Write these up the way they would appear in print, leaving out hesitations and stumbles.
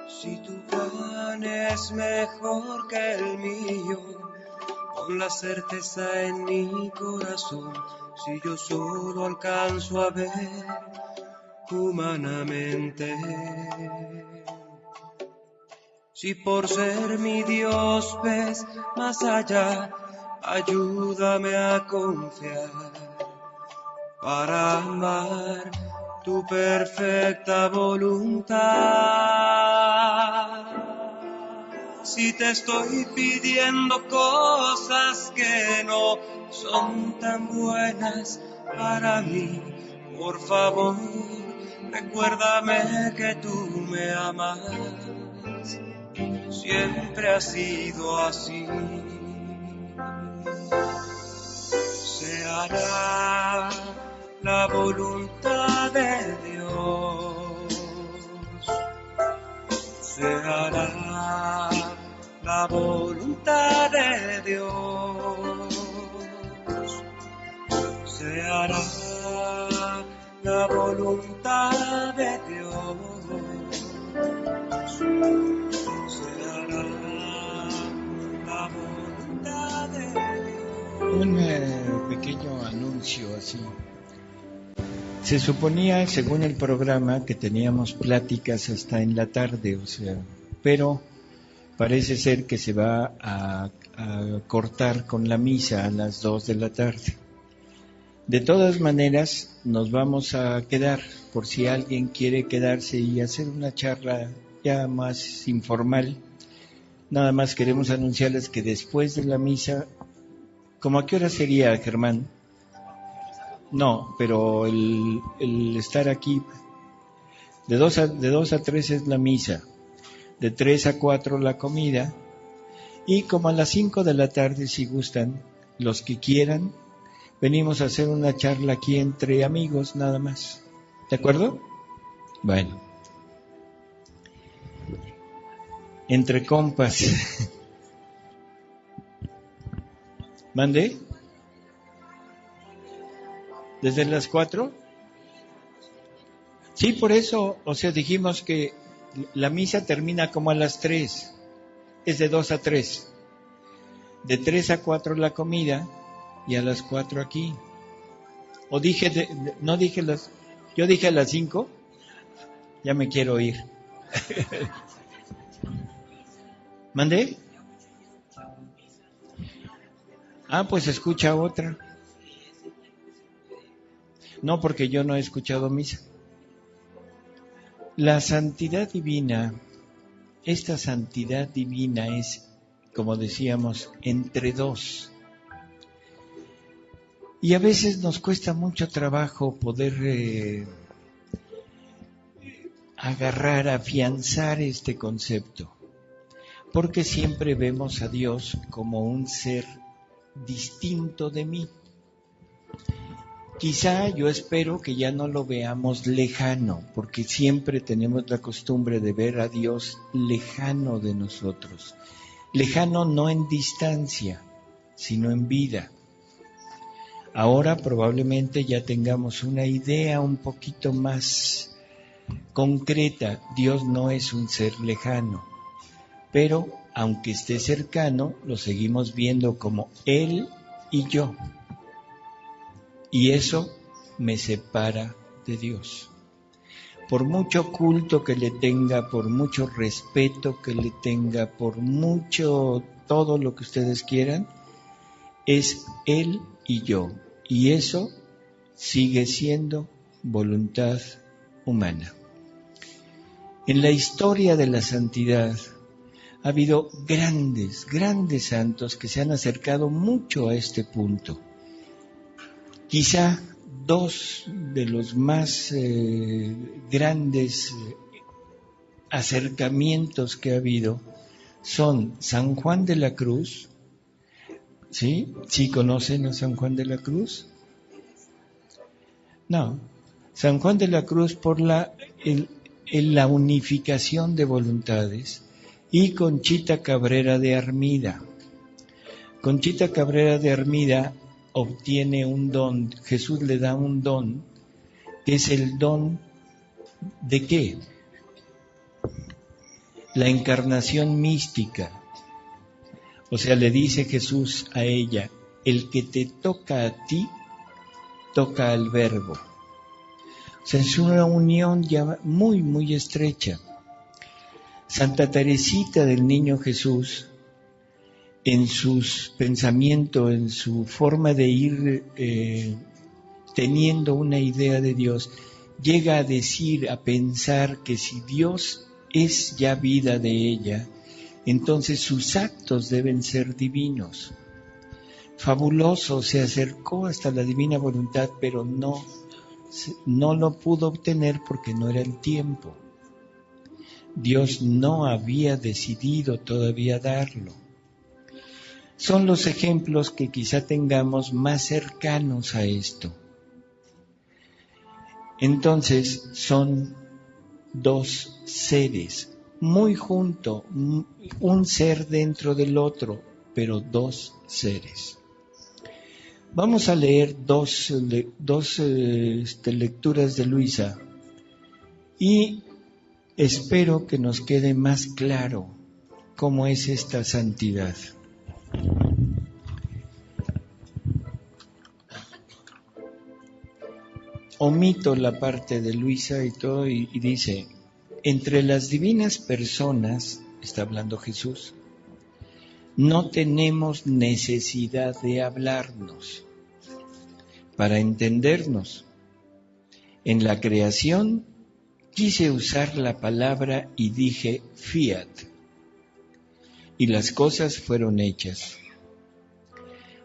Si tu plan es mejor que el mío, pon la certeza en mi corazón. Si yo solo alcanzo a ver humanamente, si por ser mi Dios ves más allá, ayúdame a confiar para amar tu perfecta voluntad. Si te estoy pidiendo cosas que no son tan buenas para mí, por favor, recuérdame que tú me amas. Siempre ha sido así. Se hará la voluntad de Dios. Se hará la voluntad de Dios. Se hará la voluntad de Dios. Se hará la voluntad de Dios. Un pequeño anuncio así. Se suponía, según el programa, que teníamos pláticas hasta en la tarde, pero parece ser que se va a cortar con la misa a las 2 de la tarde. De todas maneras, nos vamos a quedar, por si alguien quiere quedarse y hacer una charla ya más informal. Nada más queremos anunciarles que después de la misa, ¿cómo a qué hora sería, Germán? No, pero el estar aquí, de 2 a 3 es la misa, de 3 a 4 la comida, y como a las 5 de la tarde, si gustan, los que quieran, venimos a hacer una charla aquí entre amigos, nada más. ¿De acuerdo? Bueno. Entre compas. ¿Mande? ¿Desde las 4? Sí, por eso, dijimos que la misa termina como a las 3, es de 2 a 3. De 3 a 4 la comida y a las 4 aquí. O dije, no dije yo dije a las 5, ya me quiero ir. ¿Mandé? Pues escucha otra. No, porque yo no he escuchado misa. La santidad divina, esta santidad divina es, como decíamos, entre dos. Y a veces nos cuesta mucho trabajo poder agarrar, afianzar este concepto, porque siempre vemos a Dios como un ser distinto de mí. Quizá yo espero que ya no lo veamos lejano, porque siempre tenemos la costumbre de ver a Dios lejano de nosotros. Lejano no en distancia, sino en vida. Ahora probablemente ya tengamos una idea un poquito más concreta. Dios no es un ser lejano, pero aunque esté cercano, lo seguimos viendo como Él y yo. Y eso me separa de Dios. Por mucho culto que le tenga, por mucho respeto que le tenga, por mucho todo lo que ustedes quieran, es Él y yo. Y eso sigue siendo voluntad humana. En la historia de la santidad ha habido grandes santos que se han acercado mucho a este punto. Quizá dos de los más grandes acercamientos que ha habido son San Juan de la Cruz. ¿Sí? ¿Sí conocen a San Juan de la Cruz? No. San Juan de la Cruz por la unificación de voluntades, y Conchita Cabrera de Armida. Conchita Cabrera de Armida obtiene un don, Jesús le da un don, que es el don ¿de qué? La encarnación mística. O sea, le dice Jesús a ella, el que te toca a ti, toca al Verbo. O sea, es una unión ya muy, muy estrecha. Santa Teresita del Niño Jesús, en sus pensamientos, en su forma de ir teniendo una idea de Dios, llega a decir, a pensar que si Dios es ya vida de ella, entonces sus actos deben ser divinos. Fabuloso, se acercó hasta la divina voluntad, pero no lo pudo obtener porque no era el tiempo. Dios no había decidido todavía darlo. Son los ejemplos que quizá tengamos más cercanos a esto. Entonces son dos seres, muy juntos, un ser dentro del otro, pero dos seres. Vamos a leer dos lecturas de Luisa y espero que nos quede más claro cómo es esta santidad. Omito la parte de Luisa y todo y dice, entre las divinas personas, está hablando Jesús, no tenemos necesidad de hablarnos para entendernos. En la creación quise usar la palabra y dije fiat, y las cosas fueron hechas.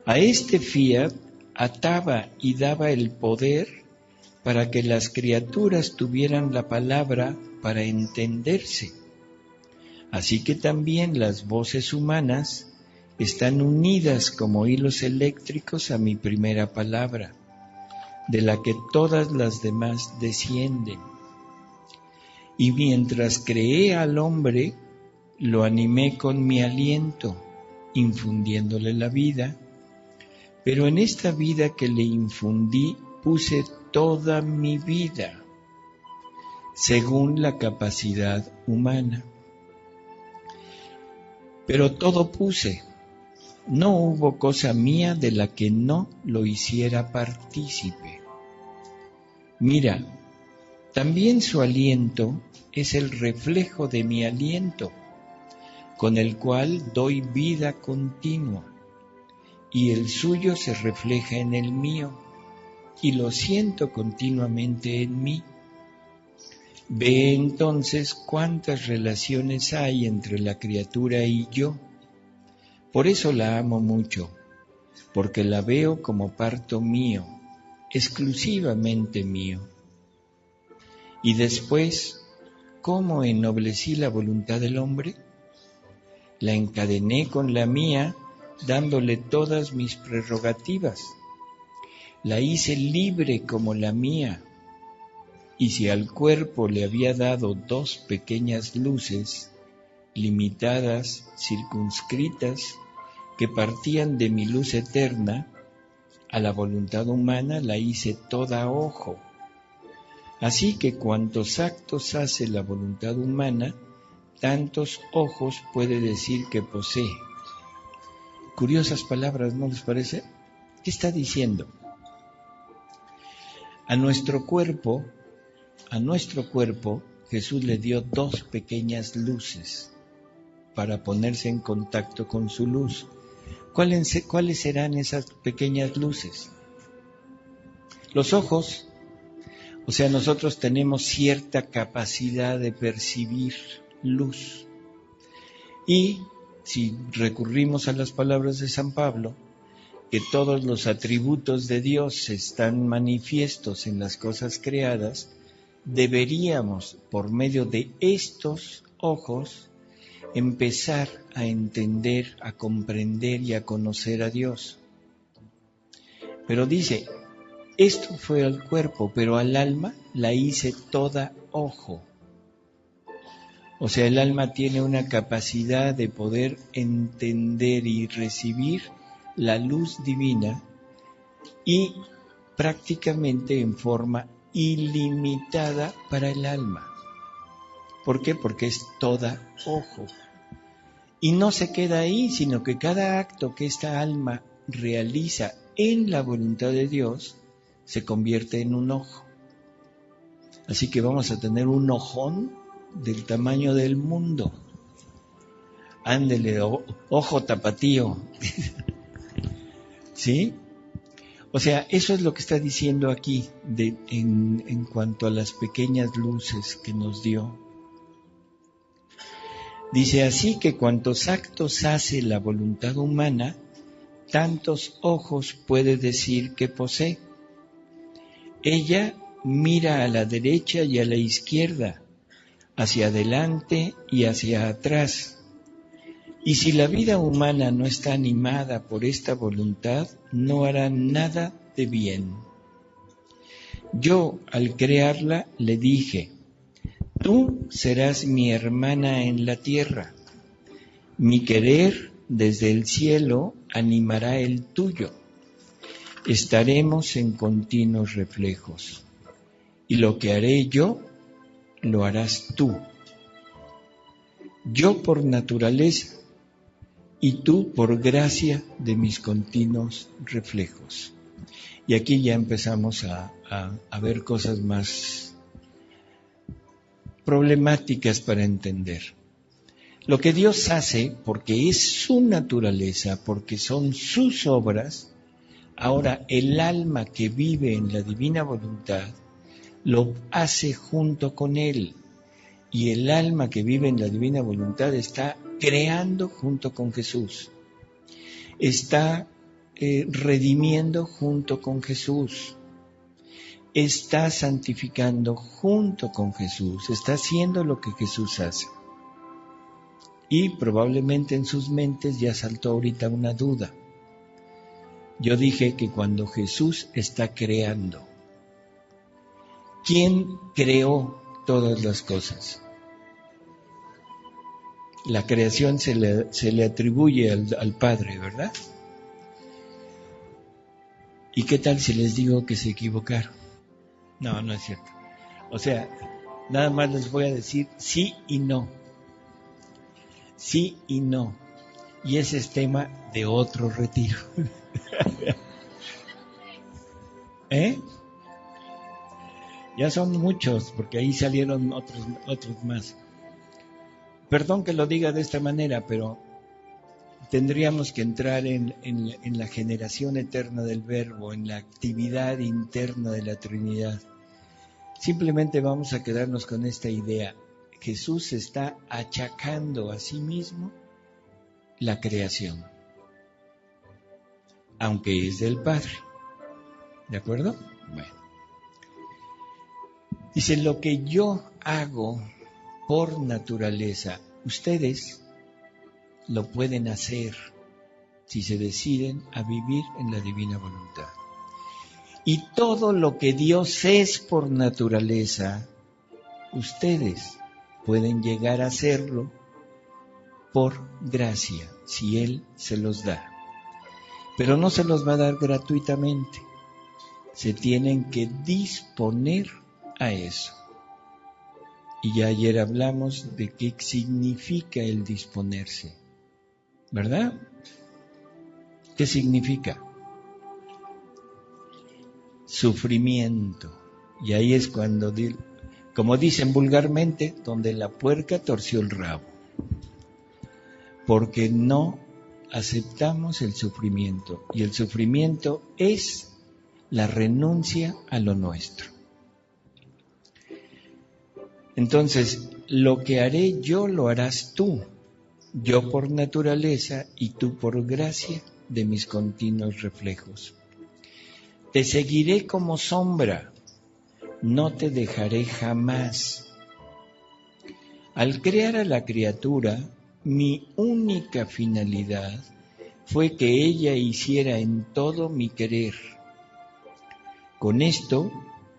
A este fiat ataba y daba el poder para que las criaturas tuvieran la palabra para entenderse. Así que también las voces humanas están unidas como hilos eléctricos a mi primera palabra, de la que todas las demás descienden. Y mientras creé al hombre, lo animé con mi aliento, infundiéndole la vida, pero en esta vida que le infundí puse toda mi vida, según la capacidad humana. Pero todo puse, no hubo cosa mía de la que no lo hiciera partícipe. Mira, también su aliento es el reflejo de mi aliento, con el cual doy vida continua, y el suyo se refleja en el mío, y lo siento continuamente en mí. Ve entonces cuántas relaciones hay entre la criatura y yo. Por eso la amo mucho, porque la veo como parto mío, exclusivamente mío. Y después, ¿cómo ennoblecí la voluntad del hombre? La encadené con la mía, dándole todas mis prerrogativas. La hice libre como la mía. Y si al cuerpo le había dado dos pequeñas luces, limitadas, circunscritas, que partían de mi luz eterna, a la voluntad humana la hice toda ojo. Así que cuantos actos hace la voluntad humana, tantos ojos puede decir que posee. Curiosas palabras, ¿no les parece? ¿Qué está diciendo? A nuestro cuerpo, Jesús le dio dos pequeñas luces para ponerse en contacto con su luz. ¿Cuáles serán esas pequeñas luces? Los ojos. O sea, nosotros tenemos cierta capacidad de percibir luz. Y si recurrimos a las palabras de San Pablo, que todos los atributos de Dios están manifiestos en las cosas creadas, deberíamos, por medio de estos ojos, empezar a entender, a comprender y a conocer a Dios. Pero dice, Esto fue al cuerpo, pero al alma la hice toda ojo. O sea, el alma tiene una capacidad de poder entender y recibir la luz divina y prácticamente en forma ilimitada para el alma. ¿Por qué? Porque es toda ojo. Y no se queda ahí, sino que cada acto que esta alma realiza en la voluntad de Dios se convierte en un ojo. Así que vamos a tener un ojón del tamaño del mundo. Ándele, ojo tapatío. ¿Sí? O sea, eso es lo que está diciendo aquí en cuanto a las pequeñas luces que nos dio. Dice así que cuantos actos hace la voluntad humana, tantos ojos puede decir que posee. Ella mira a la derecha y a la izquierda, hacia adelante y hacia atrás. Y si la vida humana no está animada por esta voluntad, no hará nada de bien. Yo, al crearla, le dije, tú serás mi hermana en la tierra. Mi querer desde el cielo animará el tuyo. Estaremos en continuos reflejos. Y lo que haré yo, lo harás tú. Yo por naturaleza y tú por gracia de mis continuos reflejos. Y aquí ya empezamos a ver cosas más problemáticas para entender. Lo que Dios hace, porque es su naturaleza, porque son sus obras, ahora el alma que vive en la divina voluntad lo hace junto con Él. Y el alma que vive en la divina voluntad está creando junto con Jesús. Está redimiendo junto con Jesús. Está santificando junto con Jesús. Está haciendo lo que Jesús hace. Y probablemente en sus mentes ya saltó ahorita una duda. Yo dije que cuando Jesús está creando, ¿quién creó todas las cosas? La creación se le atribuye al Padre, ¿verdad? ¿Y qué tal si les digo que se equivocaron? No, no es cierto. O sea, nada más les voy a decir sí y no. Sí y no. Y ese es tema de otro retiro. ¿Eh? Ya son muchos, porque ahí salieron otros más. Perdón que lo diga de esta manera, pero tendríamos que entrar en la generación eterna del Verbo, en la actividad interna de la Trinidad. Simplemente vamos a quedarnos con esta idea. Jesús se está achacando a sí mismo la creación, aunque es del Padre. ¿De acuerdo? Bueno. Dice, lo que yo hago por naturaleza, ustedes lo pueden hacer si se deciden a vivir en la divina voluntad. Y todo lo que Dios es por naturaleza, ustedes pueden llegar a hacerlo por gracia, si Él se los da. Pero no se los va a dar gratuitamente. Se tienen que disponer a eso. Y ya ayer hablamos de qué significa el disponerse, ¿verdad? ¿Qué significa? Sufrimiento. Y ahí es cuando, como dicen vulgarmente, donde la puerca torció el rabo. Porque no aceptamos el sufrimiento. Y el sufrimiento es la renuncia a lo nuestro. Entonces, lo que haré yo lo harás tú, yo por naturaleza y tú por gracia de mis continuos reflejos. Te seguiré como sombra, no te dejaré jamás. Al crear a la criatura, mi única finalidad fue que ella hiciera en todo mi querer. Con esto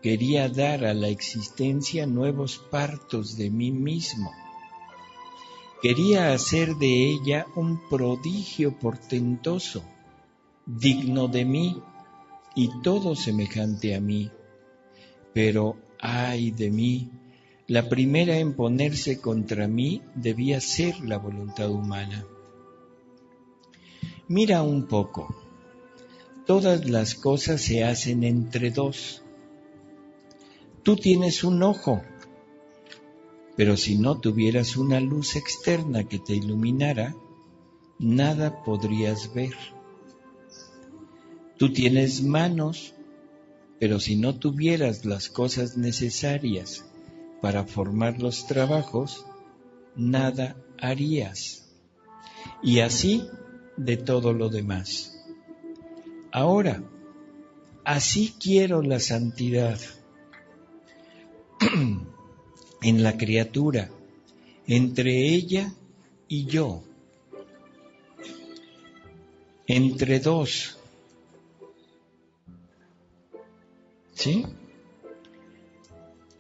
quería dar a la existencia nuevos partos de mí mismo. Quería hacer de ella un prodigio portentoso, digno de mí y todo semejante a mí. Pero, ay de mí, la primera en ponerse contra mí debía ser la voluntad humana. Mira un poco, todas las cosas se hacen entre dos. Tú tienes un ojo, pero si no tuvieras una luz externa que te iluminara, nada podrías ver. Tú tienes manos, pero si no tuvieras las cosas necesarias para formar los trabajos, nada harías. Y así de todo lo demás. Ahora, así quiero la santidad en la criatura, entre ella y yo, entre dos. ¿Sí?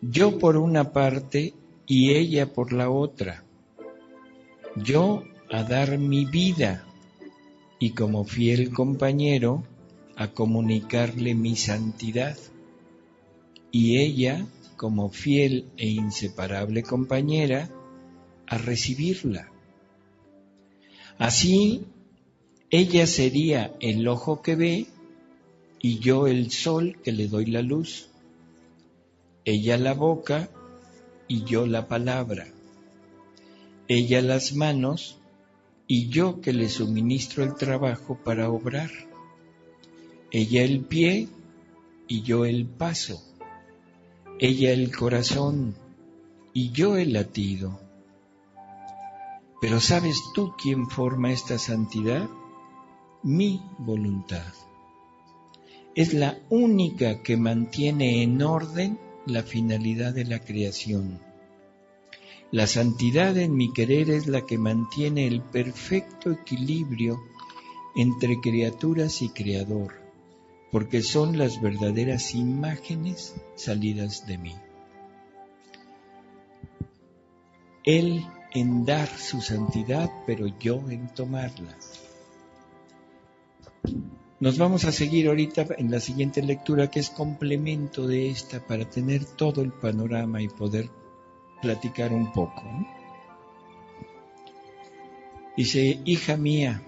Yo por una parte y ella por la otra. Yo a dar mi vida y como fiel compañero a comunicarle mi santidad y ella como fiel e inseparable compañera a recibirla. Así, ella sería el ojo que ve y yo el sol que le doy la luz. Ella la boca y yo la palabra. Ella las manos y yo que le suministro el trabajo para obrar. Ella el pie y yo el paso. Ella el corazón y yo el latido. Pero ¿sabes tú quién forma esta santidad? Mi voluntad. Es la única que mantiene en orden la finalidad de la creación. La santidad en mi querer es la que mantiene el perfecto equilibrio entre criaturas y creador, porque son las verdaderas imágenes salidas de mí. Él en dar su santidad, pero yo en tomarla. Nos vamos a seguir ahorita en la siguiente lectura, que es complemento de esta, para tener todo el panorama y poder platicar un poco. Dice: hija mía,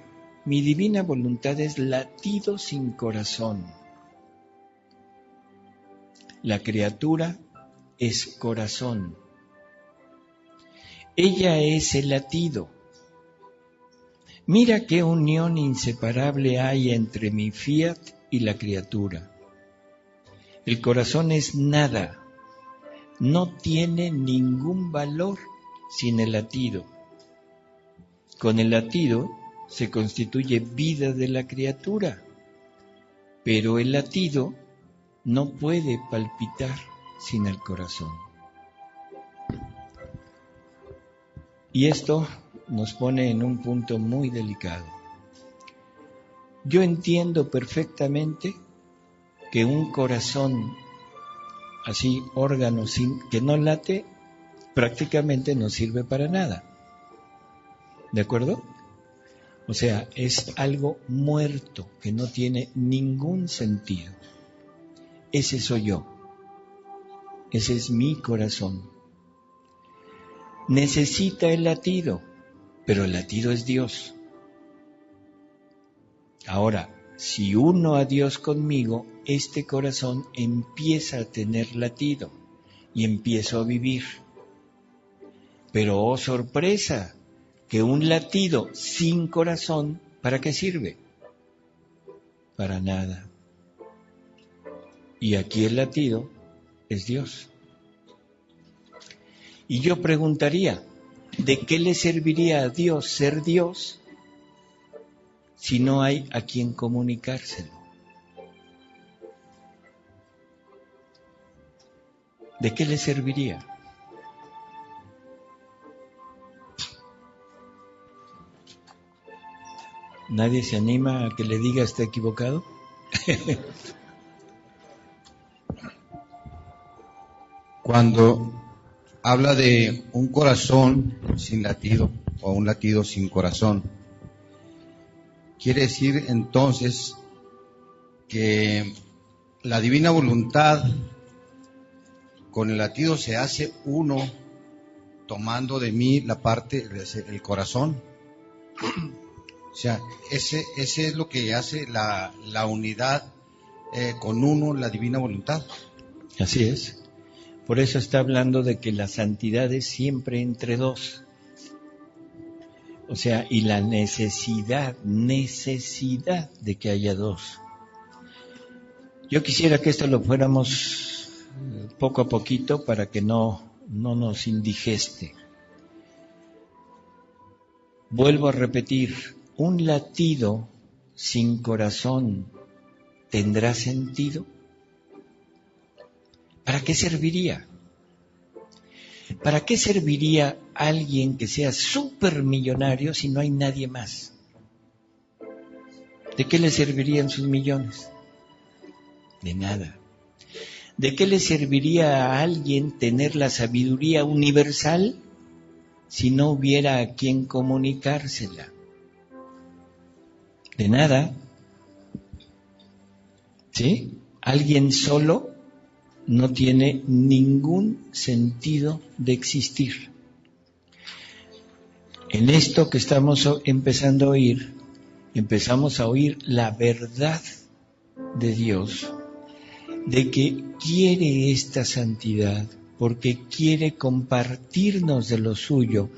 mi divina voluntad es latido sin corazón. La criatura es corazón. Ella es el latido. Mira qué unión inseparable hay entre mi fiat y la criatura. El corazón es nada, no tiene ningún valor sin el latido. Con el latido se constituye vida de la criatura, pero el latido no puede palpitar sin el corazón. Y esto nos pone en un punto muy delicado. Yo entiendo perfectamente que un corazón, así órgano que no late, prácticamente no sirve para nada. ¿De acuerdo? O sea, es algo muerto que no tiene ningún sentido. Ese soy yo. Ese es mi corazón. Necesita el latido, pero el latido es Dios. Ahora, si uno a Dios conmigo, este corazón empieza a tener latido y empiezo a vivir. Pero, oh sorpresa, que un latido sin corazón, ¿para qué sirve? Para nada. Y aquí el latido es Dios. Y yo preguntaría, ¿de qué le serviría a Dios ser Dios si no hay a quien comunicárselo? ¿De qué le serviría? ¿Nadie se anima a que le diga está equivocado? Cuando habla de un corazón sin latido o un latido sin corazón, quiere decir entonces que la divina voluntad con el latido se hace uno, tomando de mí la parte, el corazón. O sea, ese es lo que hace la unidad con uno, la divina voluntad. Así es. Por eso está hablando de que la santidad es siempre entre dos. O sea, y la necesidad de que haya dos. Yo quisiera que esto lo fuéramos poco a poquito para que no nos indigeste. Vuelvo a repetir, un latido sin corazón ¿tendrá sentido? ¿Para qué serviría? ¿Para qué serviría alguien que sea supermillonario si no hay nadie más? ¿De qué le servirían sus millones? De nada. ¿De qué le serviría a alguien tener la sabiduría universal si no hubiera a quien comunicársela? De nada. ¿Sí? Alguien solo no tiene ningún sentido de existir. En esto que estamos empezando a oír, empezamos a oír la verdad de Dios, de que quiere esta santidad, porque quiere compartirnos de lo suyo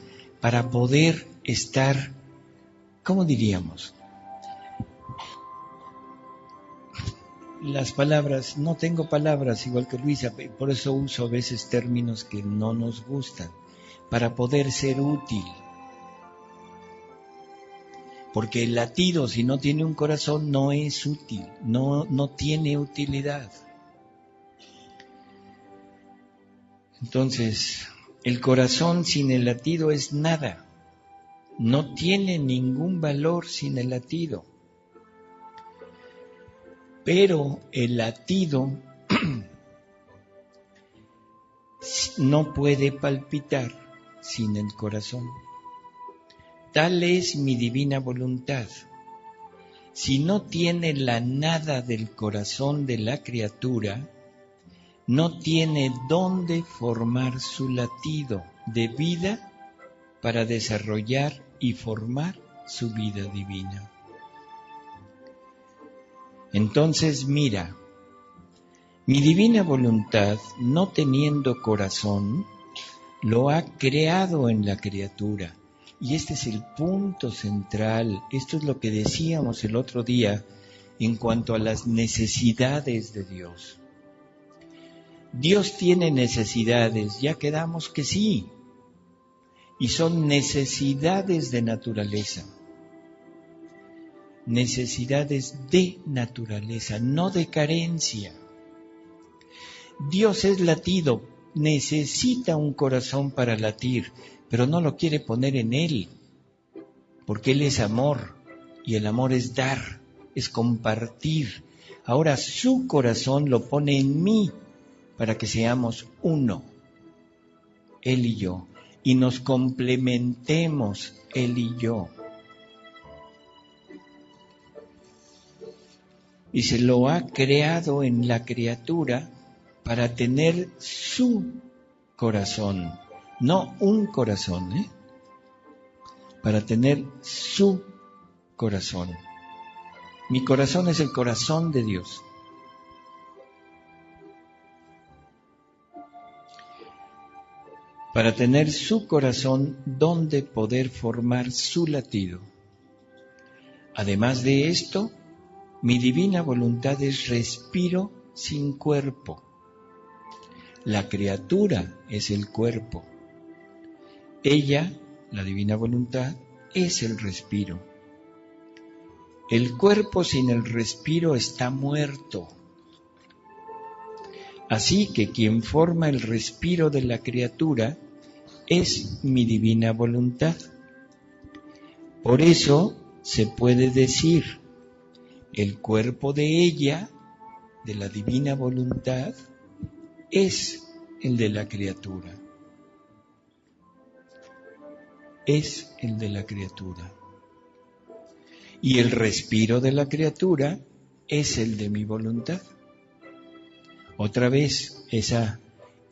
para poder estar, ¿cómo diríamos? Las palabras, no tengo palabras igual que Luisa, por eso uso a veces términos que no nos gustan, para poder ser útil. Porque el latido, si no tiene un corazón, no es útil, no tiene utilidad. Entonces, el corazón sin el latido es nada, no tiene ningún valor sin el latido. Pero el latido no puede palpitar sin el corazón. Tal es mi divina voluntad. Si no tiene la nada del corazón de la criatura, no tiene dónde formar su latido de vida para desarrollar y formar su vida divina. Entonces mira, mi divina voluntad, no teniendo corazón, lo ha creado en la criatura. Y este es el punto central, esto es lo que decíamos el otro día en cuanto a las necesidades de Dios. Dios tiene necesidades, ya quedamos que sí, y son necesidades de naturaleza. Necesidades de naturaleza, no de carencia. Dios es latido, necesita un corazón para latir, pero no lo quiere poner en Él, porque Él es amor, y el amor es dar, es compartir. Ahora su corazón lo pone en mí, para que seamos uno, Él y yo, y nos complementemos Él y yo. Y se lo ha creado en la criatura para tener su corazón, no un corazón, para tener su corazón. Mi corazón es el corazón de Dios. Para tener su corazón donde poder formar su latido. Además de esto, mi divina voluntad es respiro sin cuerpo. La criatura es el cuerpo. Ella, la divina voluntad, es el respiro. El cuerpo sin el respiro está muerto. Así que quien forma el respiro de la criatura es mi divina voluntad. Por eso se puede decir, el cuerpo de ella, de la divina voluntad, es el de la criatura. Es el de la criatura. Y el respiro de la criatura es el de mi voluntad. Otra vez, esa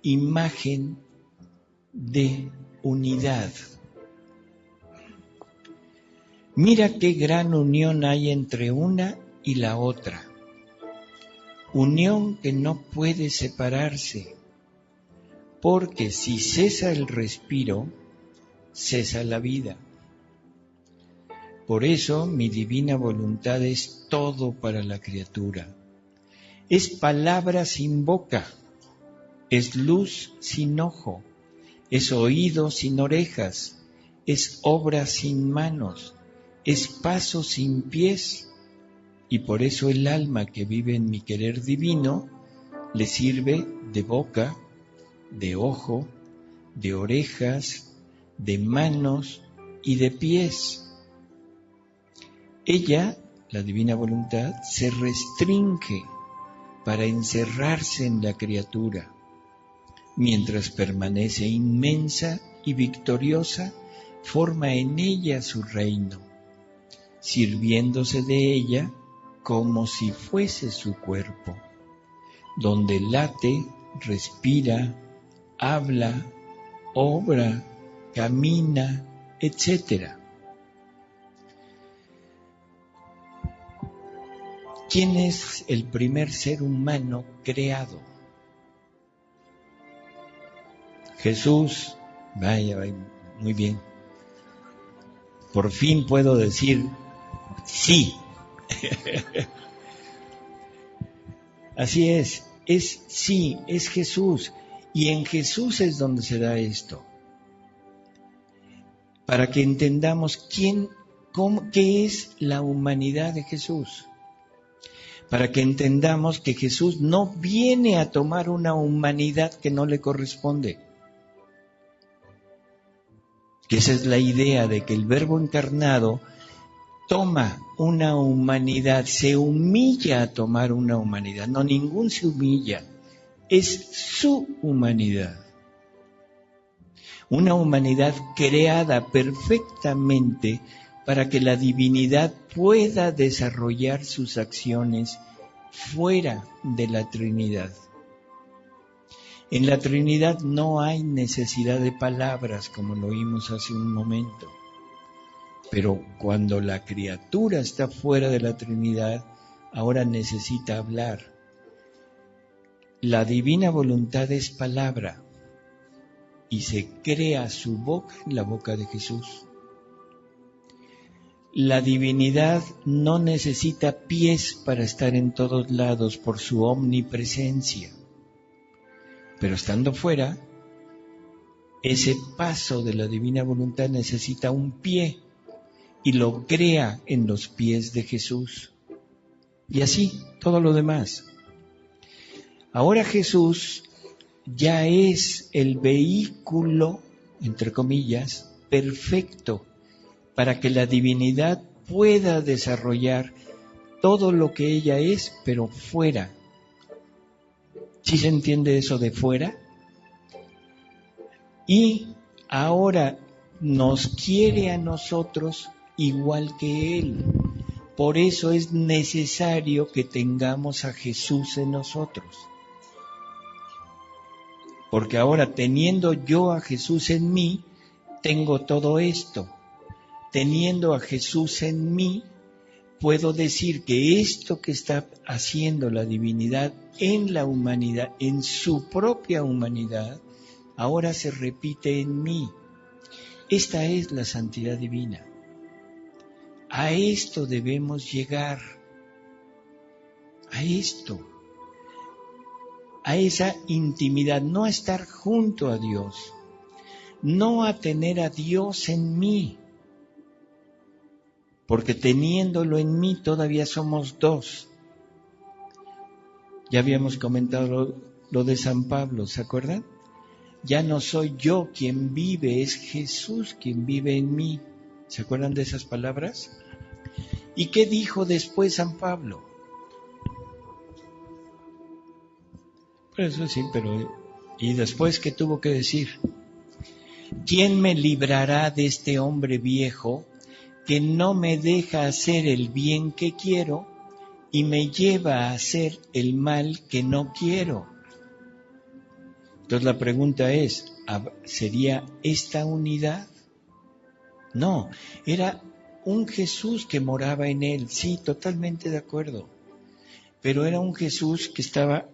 imagen de unidad. Mira qué gran unión hay entre una y la otra. Unión que no puede separarse, porque si cesa el respiro, cesa la vida. Por eso mi divina voluntad es todo para la criatura. Es palabra sin boca, es luz sin ojo, es oído sin orejas, es obra sin manos, es paso sin pies, y por eso el alma que vive en mi querer divino le sirve de boca, de ojo, de orejas, de manos y de pies. Ella, la divina voluntad, se restringe para encerrarse en la criatura, mientras permanece inmensa y victoriosa, forma en ella su reino, sirviéndose de ella como si fuese su cuerpo, donde late, respira, habla, obra, camina, etc. ¿Quién es el primer ser humano creado? Jesús. Vaya, muy bien. Por fin puedo decir sí. Así es sí, es Jesús. Y en Jesús es donde se da esto. Para que entendamos qué es la humanidad de Jesús. Para que entendamos que Jesús no viene a tomar una humanidad que no le corresponde. Que esa es la idea de que el Verbo encarnado toma una humanidad, se humilla a tomar una humanidad. No, ningún se humilla, es su humanidad. Una humanidad creada perfectamente para que la divinidad pueda desarrollar sus acciones fuera de la Trinidad. En la Trinidad no hay necesidad de palabras, como lo oímos hace un momento. Pero cuando la criatura está fuera de la Trinidad, ahora necesita hablar. La divina voluntad es palabra y se crea su boca en la boca de Jesús. La divinidad no necesita pies para estar en todos lados por su omnipresencia. Pero estando fuera, ese paso de la divina voluntad necesita un pie y lo crea en los pies de Jesús. Y así todo lo demás. Ahora Jesús ya es el vehículo, entre comillas, perfecto para que la divinidad pueda desarrollar todo lo que ella es, pero fuera. ¿Sí se entiende eso de fuera? Y ahora nos quiere a nosotros igual que Él. Por eso es necesario que tengamos a Jesús en nosotros. Porque ahora, teniendo yo a Jesús en mí, tengo todo esto. Teniendo a Jesús en mí, puedo decir que esto que está haciendo la divinidad en la humanidad, en su propia humanidad, ahora se repite en mí. Esta es la santidad divina. A esto debemos llegar. A esto. A esa intimidad, no a estar junto a Dios, no a tener a Dios en mí, porque teniéndolo en mí todavía somos dos. Ya habíamos comentado lo de San Pablo, ¿se acuerdan? Ya no soy yo quien vive, es Jesús quien vive en mí. ¿Se acuerdan de esas palabras? ¿Y qué dijo después San Pablo? Eso sí, pero Y después, ¿qué tuvo que decir? ¿Quién me librará de este hombre viejo que no me deja hacer el bien que quiero y me lleva a hacer el mal que no quiero? Entonces la pregunta es, ¿sería esta unidad? No, era un Jesús que moraba en él, sí, totalmente de acuerdo, pero era un Jesús que estaba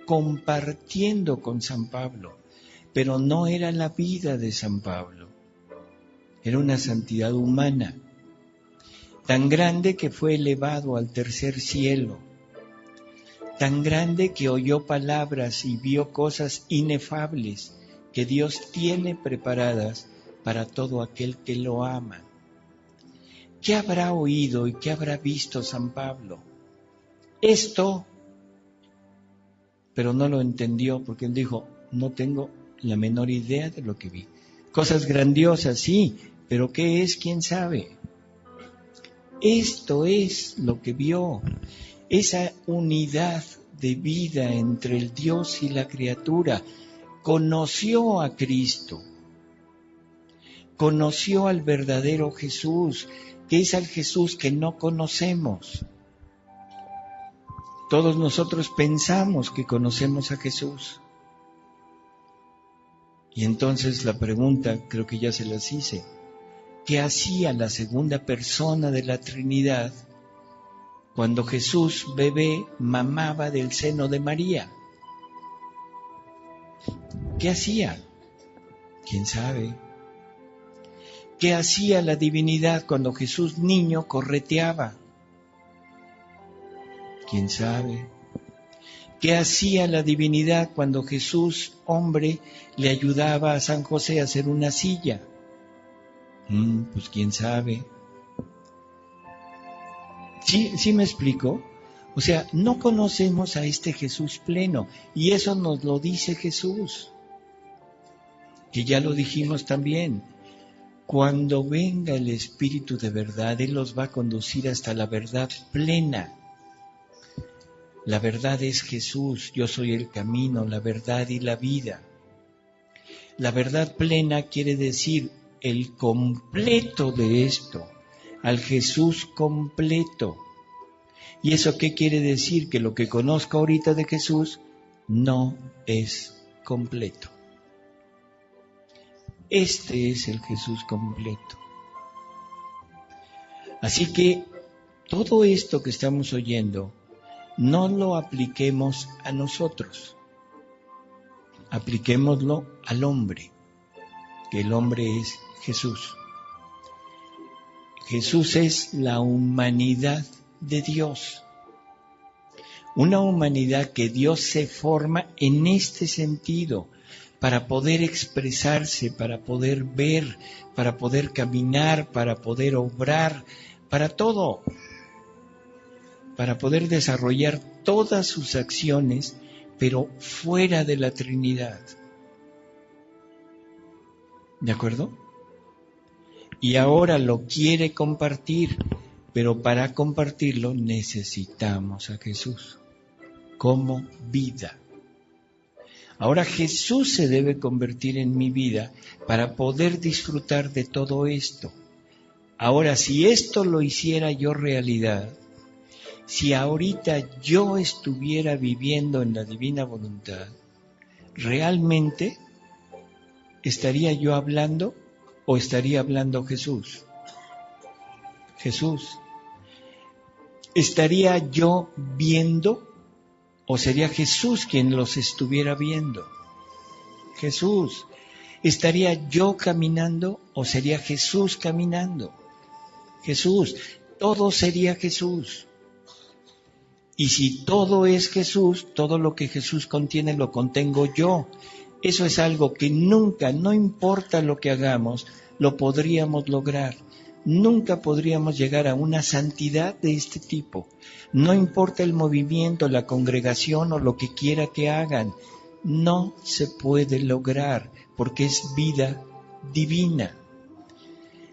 compartiendo con San Pablo, pero no era la vida de San Pablo, era una santidad humana, tan grande que fue elevado al tercer cielo, tan grande que oyó palabras y vio cosas inefables que Dios tiene preparadas para todo aquel que lo ama. ¿Qué habrá oído y qué habrá visto San Pablo? Esto, pero no lo entendió porque él dijo, no tengo la menor idea de lo que vi. Cosas grandiosas, sí, pero ¿qué es? ¿Quién sabe? Esto es lo que vio, esa unidad de vida entre el Dios y la criatura. Conoció a Cristo, conoció al verdadero Jesús, que es al Jesús que no conocemos. Todos nosotros pensamos que conocemos a Jesús. Y entonces la pregunta, creo que ya se las hice, ¿qué hacía la segunda persona de la Trinidad cuando Jesús, bebé, mamaba del seno de María? ¿Qué hacía? ¿Quién sabe? ¿Qué hacía la divinidad cuando Jesús niño correteaba? ¿Quién sabe? ¿Qué hacía la divinidad cuando Jesús, hombre, le ayudaba a San José a hacer una silla? Pues quién sabe. ¿Sí me explico? O sea, no conocemos a este Jesús pleno, y eso nos lo dice Jesús, que ya lo dijimos también. Cuando venga el Espíritu de verdad, Él los va a conducir hasta la verdad plena. La verdad es Jesús, yo soy el camino, la verdad y la vida. La verdad plena quiere decir el completo de esto, al Jesús completo. ¿Y eso qué quiere decir? Que lo que conozco ahorita de Jesús no es completo. Este es el Jesús completo. Así que todo esto que estamos oyendo, no lo apliquemos a nosotros. Apliquémoslo al hombre, que el hombre es Jesús. Jesús es la humanidad de Dios. Una humanidad que Dios se forma en este sentido, para poder expresarse, para poder ver, para poder caminar, para poder obrar, para todo, para poder desarrollar todas sus acciones, pero fuera de la Trinidad. ¿De acuerdo? Y ahora lo quiere compartir, pero para compartirlo necesitamos a Jesús como vida. Ahora Jesús se debe convertir en mi vida para poder disfrutar de todo esto. Ahora, si esto lo hiciera yo realidad, si ahorita yo estuviera viviendo en la divina voluntad, ¿realmente estaría yo hablando o estaría hablando Jesús? Jesús. ¿Estaría yo viendo o sería Jesús quien los estuviera viendo? Jesús. ¿Estaría yo caminando o sería Jesús caminando? Jesús. Todo sería Jesús. Y si todo es Jesús, todo lo que Jesús contiene lo contengo yo. Eso es algo que nunca, no importa lo que hagamos, lo podríamos lograr. Nunca podríamos llegar a una santidad de este tipo. No importa el movimiento, la congregación o lo que quiera que hagan. No se puede lograr porque es vida divina.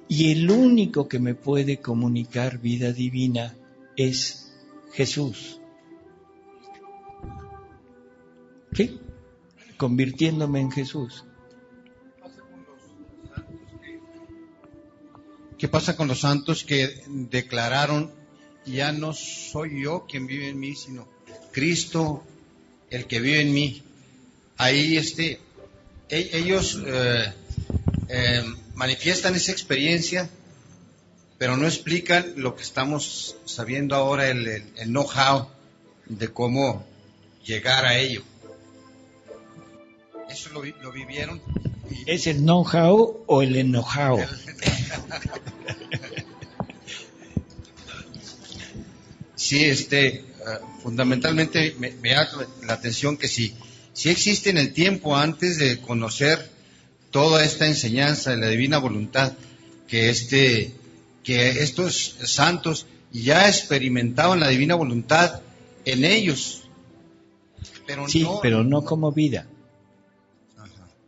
Y el único que me puede comunicar vida divina es Jesús. ¿Sí? convirtiéndome en Jesús. ¿Qué pasa con los santos que declararon, ya no soy yo quien vive en mí, sino Cristo el que vive en mí? Ahí ellos manifiestan esa experiencia, pero no explican lo que estamos sabiendo ahora, el know-how de cómo llegar a ello. Eso lo vivieron. ¿Es el know-how o el enojao? Sí, fundamentalmente me da la atención que sí existe en el tiempo antes de conocer toda esta enseñanza de la divina voluntad, que estos santos ya experimentaban la divina voluntad en ellos, pero sí, pero no como vida.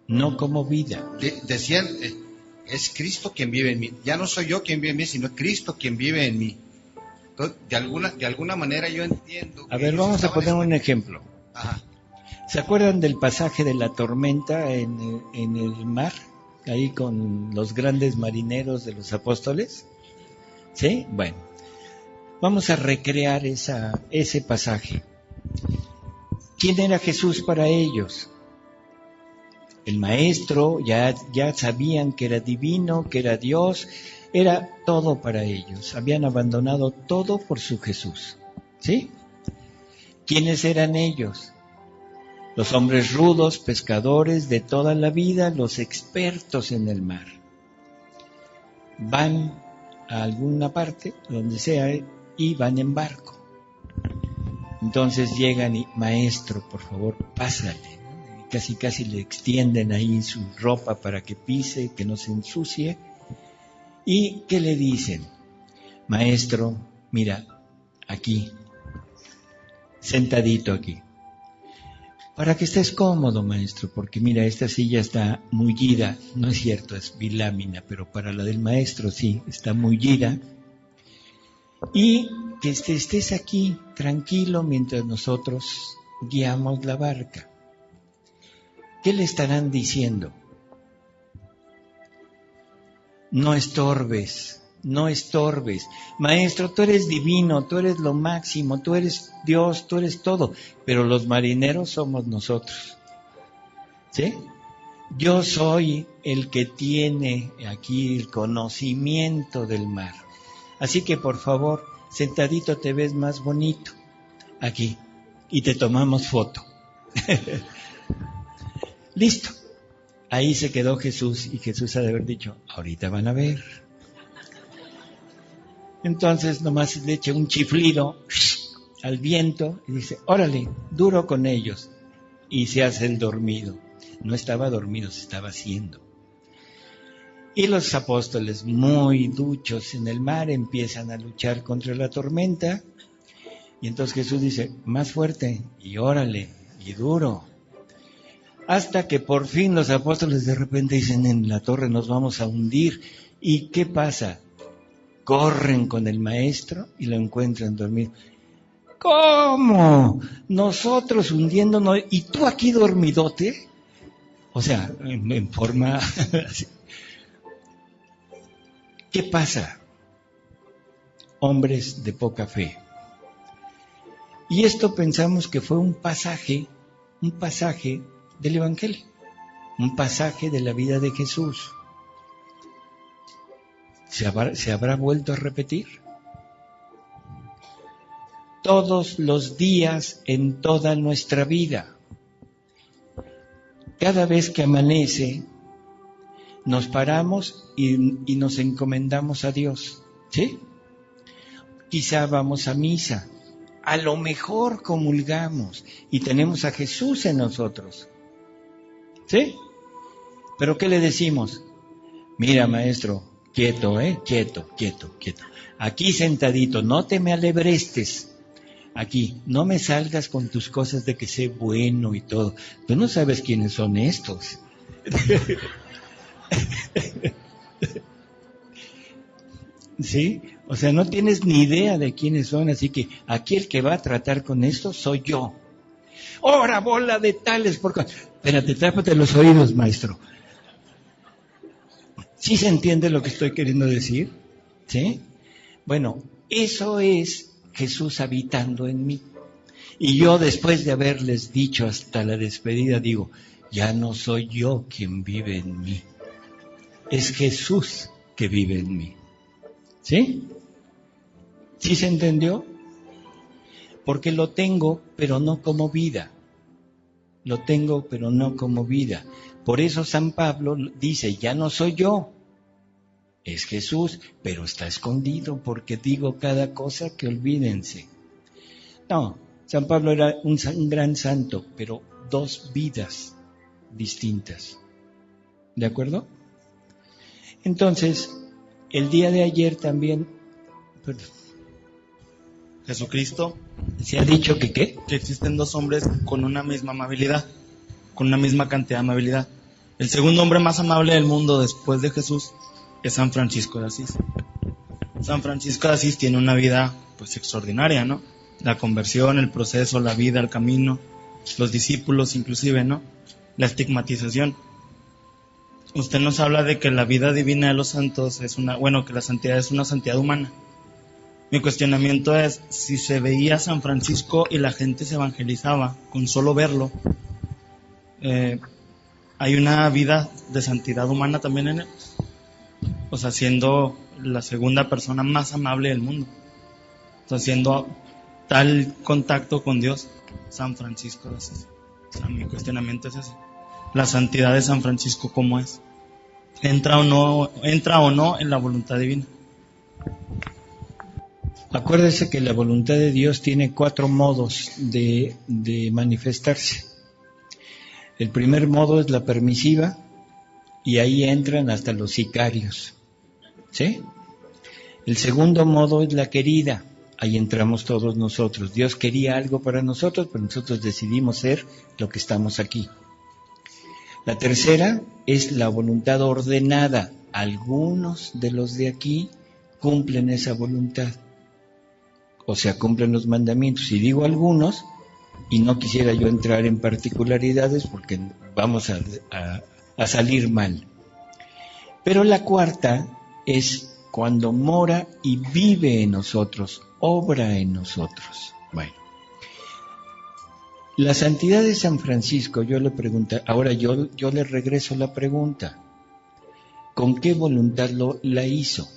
No como vida. Decían, es Cristo quien vive en mí. Ya no soy yo quien vive en mí, sino Cristo quien vive en mí. Entonces, de alguna manera yo entiendo. A ver, vamos a poner un ejemplo. Ajá. ¿Se acuerdan del pasaje de la tormenta en el mar? Ahí con los grandes marineros de los apóstoles. ¿Sí? Bueno, vamos a recrear ese pasaje. ¿Quién era Jesús para ellos? El maestro, ya sabían que era divino, que era Dios, era todo para ellos. Habían abandonado todo por su Jesús. ¿Sí? ¿Quiénes eran ellos? Los hombres rudos, pescadores de toda la vida, los expertos en el mar. Van a alguna parte, donde sea, y van en barco. Entonces llegan y, maestro, por favor, pásale. Casi le extienden ahí su ropa para que pise, que no se ensucie. ¿Y qué le dicen? Maestro, mira, aquí, sentadito aquí. Para que estés cómodo, maestro, porque mira, esta silla está mullida. No es cierto, es bilámina, pero para la del maestro sí, está mullida. Y que estés aquí, tranquilo, mientras nosotros guiamos la barca. ¿Qué le estarán diciendo? No estorbes, no estorbes. Maestro, tú eres divino, tú eres lo máximo, tú eres Dios, tú eres todo. Pero los marineros somos nosotros. ¿Sí? Yo soy el que tiene aquí el conocimiento del mar. Así que por favor, sentadito te ves más bonito. Aquí. Y te tomamos foto. Listo. Ahí se quedó Jesús y Jesús ha de haber dicho, ahorita van a ver. Entonces nomás le echa un chiflido al viento y dice, órale, duro con ellos. Y se hace el dormido. No estaba dormido, se estaba haciendo. Y los apóstoles, muy duchos en el mar, empiezan a luchar contra la tormenta. Y entonces Jesús dice, más fuerte, y órale, y duro. Hasta que por fin los apóstoles de repente dicen, en la torre nos vamos a hundir. ¿Y qué pasa? Corren con el maestro y lo encuentran dormido. ¿Cómo? Nosotros hundiéndonos y tú aquí dormidote. O sea, en forma... ¿Qué pasa? Hombres de poca fe. Y esto pensamos que fue un pasaje del Evangelio, un pasaje de la vida de Jesús. ¿Se habrá vuelto a repetir? Todos los días en toda nuestra vida. Cada vez que amanece, nos paramos y nos encomendamos a Dios, ¿sí? Quizá vamos a misa, a lo mejor comulgamos y tenemos a Jesús en nosotros, ¿sí? Pero ¿qué le decimos? Mira, maestro, quieto, quieto. Aquí sentadito, no te me alebrestes. Aquí, no me salgas con tus cosas de que sé bueno y todo. Tú no sabes quiénes son estos. ¿Sí? O sea, no tienes ni idea de quiénes son, así que aquí el que va a tratar con esto soy yo. ¡Ora, bola de tales! Porque Espérate, tápate los oídos, maestro. ¿Sí se entiende lo que estoy queriendo decir? ¿Sí? Bueno, eso es Jesús habitando en mí. Y yo, después de haberles dicho hasta la despedida, digo, ya no soy yo quien vive en mí, es Jesús que vive en mí. ¿Sí? ¿Sí se entendió? Porque lo tengo, pero no como vida. Lo tengo, pero no como vida. Por eso San Pablo dice, ya no soy yo, es Jesús, pero está escondido porque digo cada cosa que olvídense. No, San Pablo era un gran santo, pero dos vidas distintas. ¿De acuerdo? Entonces, el día de ayer también, Jesucristo, se ha dicho que ¿qué? que existen dos hombres con una misma amabilidad, con una misma cantidad de amabilidad. El segundo hombre más amable del mundo después de Jesús es San Francisco de Asís. San Francisco de Asís tiene una vida pues extraordinaria, ¿no? La conversión, el proceso, la vida, el camino, los discípulos inclusive, ¿no? La estigmatización. Usted nos habla de que la vida divina de los santos es que la santidad es una santidad humana. Mi cuestionamiento es, si se veía a San Francisco y la gente se evangelizaba con solo verlo, ¿hay una vida de santidad humana también en él? O sea, siendo la segunda persona más amable del mundo. O sea, siendo tal contacto con Dios, San Francisco de Asís. O sea, mi cuestionamiento es ese. La santidad de San Francisco, ¿cómo es? ¿Entra o no en la voluntad divina? Acuérdese que la voluntad de Dios tiene 4 modos de manifestarse. El primer modo es la permisiva, y ahí entran hasta los sicarios. ¿Sí? El segundo modo es la querida, ahí entramos todos nosotros. Dios quería algo para nosotros, pero nosotros decidimos ser lo que estamos aquí. La tercera es la voluntad ordenada. Algunos de los de aquí cumplen esa voluntad. O sea, cumplen los mandamientos. Y digo algunos, y no quisiera yo entrar en particularidades porque vamos a salir mal. Pero la cuarta es cuando mora y vive en nosotros, obra en nosotros. Bueno, la santidad de San Francisco, yo le pregunto, ahora yo le regreso la pregunta, ¿con qué voluntad la hizo?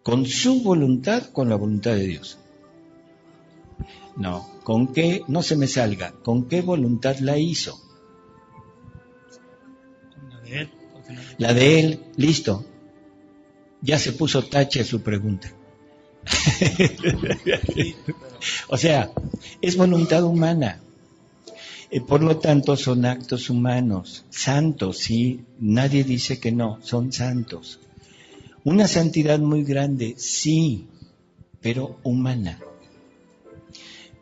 ¿Con su voluntad o con la voluntad de Dios? No, ¿con qué? No se me salga, ¿con qué voluntad la hizo? La de él, listo. Ya se puso tache a su pregunta. O sea, es voluntad humana. Por lo tanto, son actos humanos. Santos, sí, nadie dice que no, son santos. Una santidad muy grande, sí, pero humana.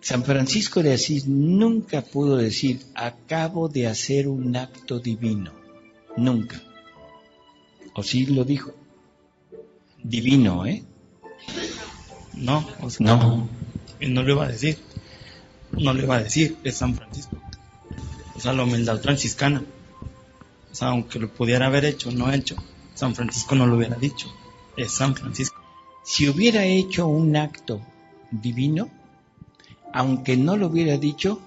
San Francisco de Asís nunca pudo decir, acabo de hacer un acto divino. Nunca. ¿O sí lo dijo? Divino, ¿eh? No, no. Y no lo iba a decir. No lo iba a decir, es San Francisco. O sea, la humildad franciscana. O sea, aunque lo pudiera haber hecho, no hecho, San Francisco no lo hubiera dicho. Es San Francisco. Si hubiera hecho un acto divino, aunque no lo hubiera dicho,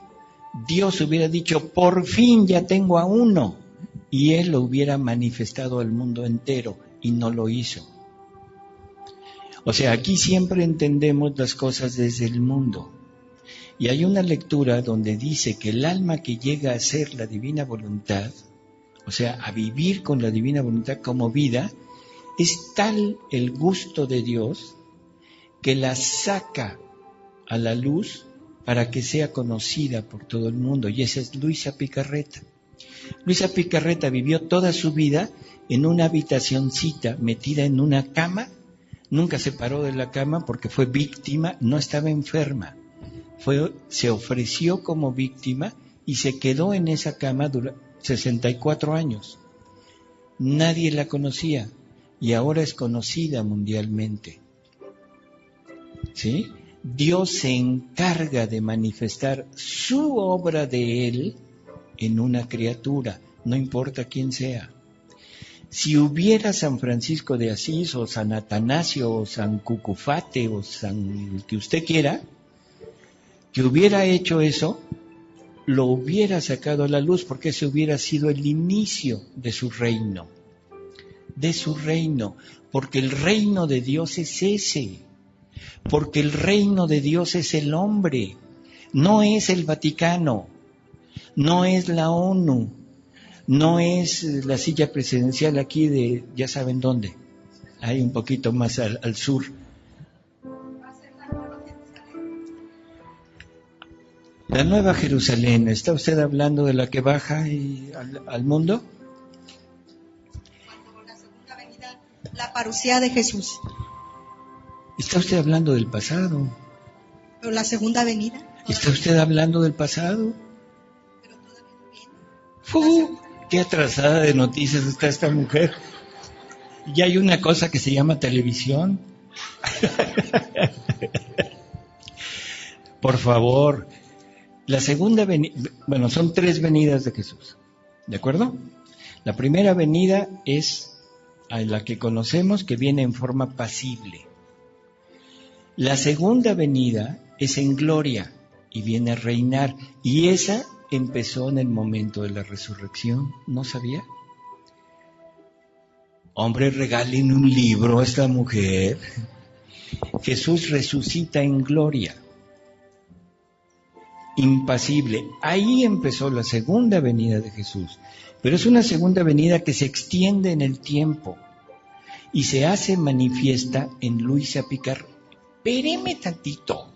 Dios hubiera dicho, por fin ya tengo a uno. Y él lo hubiera manifestado al mundo entero, y no lo hizo. O sea, aquí siempre entendemos las cosas desde el mundo. Y hay una lectura donde dice que el alma que llega a ser la divina voluntad, o sea, a vivir con la divina voluntad como vida, es tal el gusto de Dios que la saca a la luz para que sea conocida por todo el mundo. Y esa es Luisa Picarreta. Luisa Picarreta vivió toda su vida en una habitacioncita metida en una cama. Nunca se paró de la cama porque fue víctima, no estaba enferma. Se ofreció como víctima y se quedó en esa cama durante 64 años. Nadie la conocía y ahora es conocida mundialmente. ¿Sí? Dios se encarga de manifestar su obra de Él en una criatura, no importa quién sea. Si hubiera San Francisco de Asís o San Atanasio o San Cucufate o San el que usted quiera, que hubiera hecho eso, lo hubiera sacado a la luz, porque ese hubiera sido el inicio de su reino, porque el reino de Dios es ese, porque el reino de Dios es el hombre, no es el Vaticano, no es la ONU, no es la silla presidencial aquí de, ya saben dónde, hay un poquito más al sur. La Nueva Jerusalén, ¿está usted hablando de la que baja al mundo? Cuando la segunda venida, la parucía de Jesús. ¿Está usted hablando del pasado? Pero la segunda venida. ¿Está usted hablando del pasado? Pero todavía no viene. ¡Qué atrasada de noticias está esta mujer! Ya hay una cosa que se llama televisión. Por favor, la segunda venida, bueno, son 3 venidas de Jesús, ¿de acuerdo? La primera venida es a la que conocemos, que viene en forma pasible. La segunda venida es en gloria y viene a reinar, y esa empezó en el momento de la resurrección, ¿no sabía? Hombre, regalen un libro a esta mujer. Jesús resucita en gloria, impasible. Ahí empezó la segunda venida de Jesús, pero es una segunda venida que se extiende en el tiempo y se hace manifiesta en Luisa Picarreta. Espéreme tantito.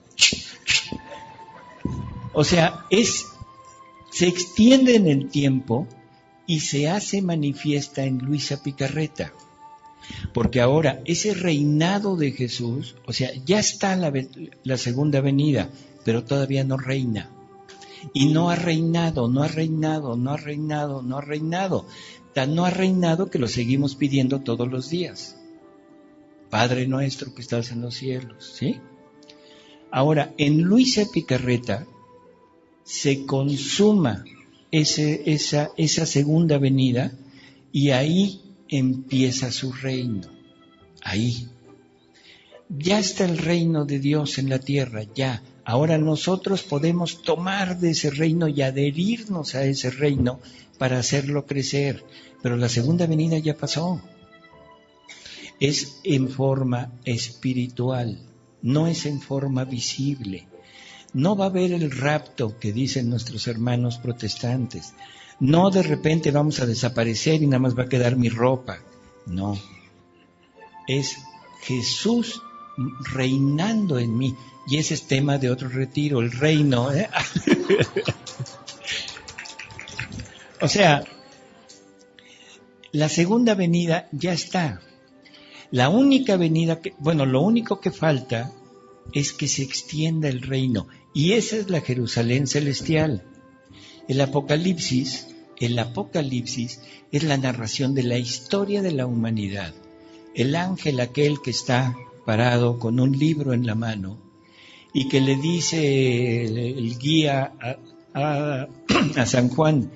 O sea, se extiende en el tiempo y se hace manifiesta en Luisa Picarreta. Porque ahora ese reinado de Jesús, o sea, ya está la segunda venida, pero todavía no reina. Y no ha reinado. Tan no ha reinado que lo seguimos pidiendo todos los días. Padre nuestro que estás en los cielos, ¿sí? Ahora, en Luisa Picarreta se consuma esa segunda venida y ahí empieza su reino. Ahí. Ya está el reino de Dios en la tierra, ya. Ahora nosotros podemos tomar de ese reino y adherirnos a ese reino para hacerlo crecer. Pero la segunda venida ya pasó. Es en forma espiritual, no es en forma visible. No va a haber el rapto que dicen nuestros hermanos protestantes. No de repente vamos a desaparecer y nada más va a quedar mi ropa. No. Es Jesús reinando en mí. Y ese es tema de otro retiro, el reino. O sea, la segunda venida ya está. La única venida lo único que falta es que se extienda el reino. Y esa es la Jerusalén celestial. El Apocalipsis es la narración de la historia de la humanidad. El ángel aquel que está parado con un libro en la mano y que le dice el guía a San Juan,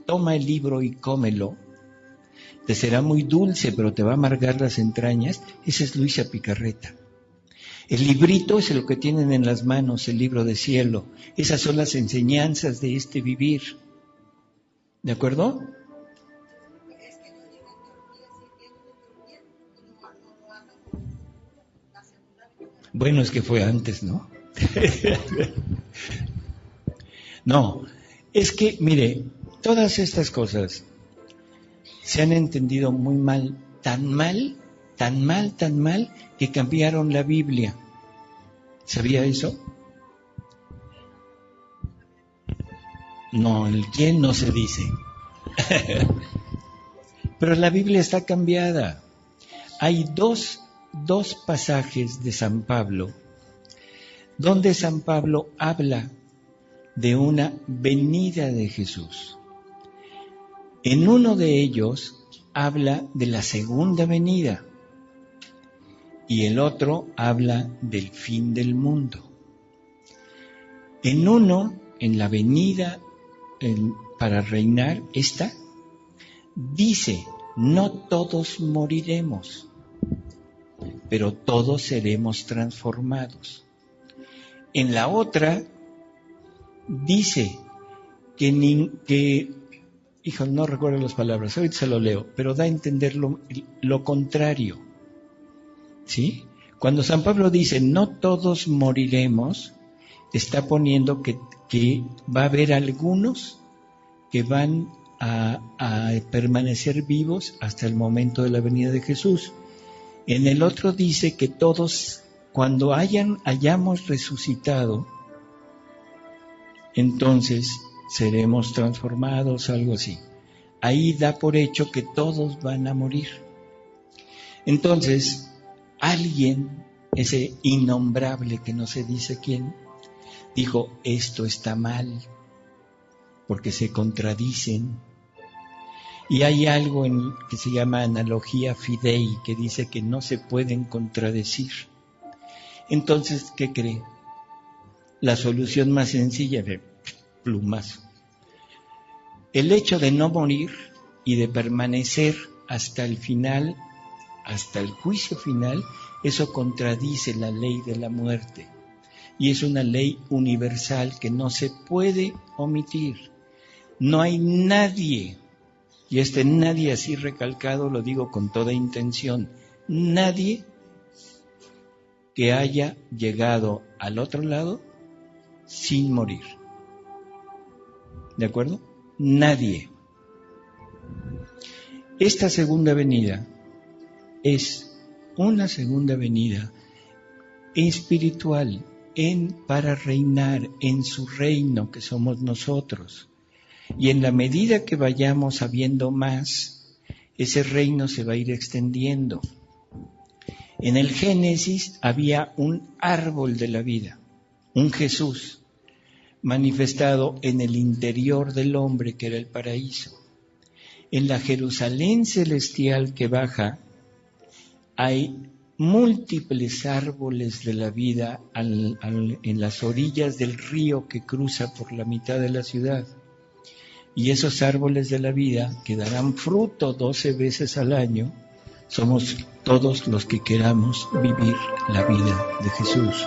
toma el libro y cómelo, te será muy dulce pero te va a amargar las entrañas. Esa es Luisa Picarreta. El librito es lo que tienen en las manos, el libro de cielo. Esas son las enseñanzas de este vivir. ¿De acuerdo? Bueno, es que fue antes, ¿no? No, es que, mire, todas estas cosas se han entendido muy mal, tan mal, que cambiaron la Biblia. ¿Sabía eso? No, el quién no se dice. Pero la Biblia está cambiada. Hay dos pasajes de San Pablo donde San Pablo habla de una venida de Jesús. En uno de ellos habla de la segunda venida y el otro habla del fin del mundo. En uno, en la venida, para reinar está. Dice, no todos moriremos, pero todos seremos transformados. En la otra dice que hijo, no recuerdo las palabras, ahorita se lo leo, pero da a entender lo contrario. ¿Sí? Cuando San Pablo dice, no todos moriremos, está poniendo que va a haber algunos que van a permanecer vivos hasta el momento de la venida de Jesús. En el otro dice que todos, cuando hayamos resucitado, entonces seremos transformados, algo así. Ahí da por hecho que todos van a morir. Entonces, alguien, ese innombrable que no se dice quién, dijo, esto está mal, porque se contradicen. Y hay algo que se llama analogía fidei, que dice que no se pueden contradecir. Entonces, ¿qué cree? La solución más sencilla de plumazo. El hecho de no morir y de permanecer hasta el final, hasta el juicio final, eso contradice la ley de la muerte. Y es una ley universal que no se puede omitir. No hay nadie, y nadie así recalcado, lo digo con toda intención, nadie que haya llegado al otro lado sin morir. ¿De acuerdo? Nadie. Esta segunda venida es una segunda venida espiritual para reinar en su reino que somos nosotros. Y en la medida que vayamos sabiendo más, ese reino se va a ir extendiendo. En el Génesis había un árbol de la vida, un Jesús manifestado en el interior del hombre, que era el paraíso. En la Jerusalén celestial que baja, hay múltiples árboles de la vida en las orillas del río que cruza por la mitad de la ciudad. Y esos árboles de la vida que darán fruto 12 veces al año, somos todos los que queramos vivir la vida de Jesús.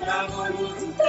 La voluntad